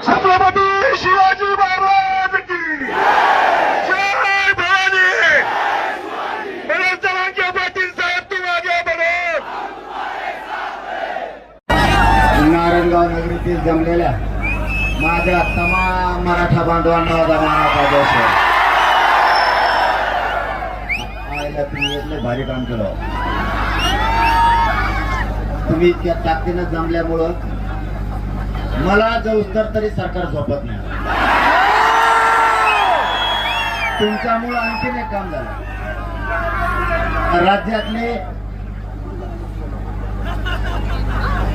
छत्रपती शिवाजी महाराज की जय भवानी। मनोज जरांगे पाटील साहेब तुम आगे बढ़ो। नारायणगाव नगरीतील जमलेल्या माझ्या तमाम मराठा बांधवांना माझा मानाचा देश आयला तुम्ही इथले भारी काम केलं। तुम्ही इतक्या ताकदीनं जमल्यामुळं मला जवळ तरी सरकार झोपत नाही। तुमच्यामुळं आणखीन एक काम झालं। राज्यातले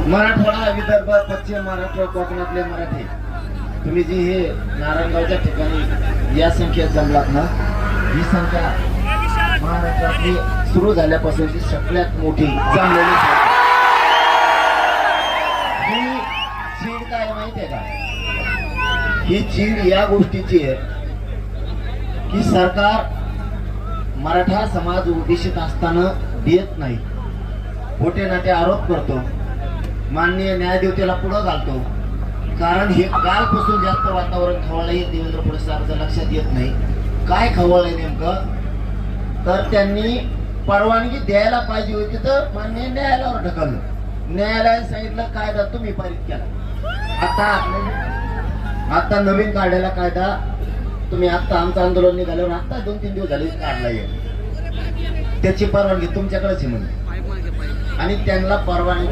मराठवाडा, विदर्भ, पश्चिम महाराष्ट्र, कोकणातले मराठी तुम्ही जी हे नारायणगावच्या ठिकाणी या संख्येत जमलात ना, ही संख्या महाराष्ट्रातली सुरू झाल्यापासूनची सगळ्यात मोठी जमलेली संख्या। ही चीड काय माहिती आहे का? ही चीड या गोष्टीची आहे की सरकार मराठा समाज उद्देशित असताना देत नाही, खोटे नाटे आरोप करतो, माननीय न्यायदेवतेला पुढं घालतो। कारण हे कालपासून जास्त वातावरण खवळलंय, देवेंद्र फडणवीस लक्षात येत नाही काय खवळलंय नेमकं। तर त्यांनी परवानगी द्यायला पाहिजे होती, तर माननीय न्यायालयावर ढकललं। न्यायालयाने सांगितलं कायदा तुम्ही पारित केला, आता नवीन काढलेला कायदा तुम्ही आता आमचं आंदोलन निघाल्यावर आता 2-3 दिवस झाले काढलाय, त्याची परवानगी तुमच्याकडेच आहे म्हणजे। आणि त्यांना परवानगी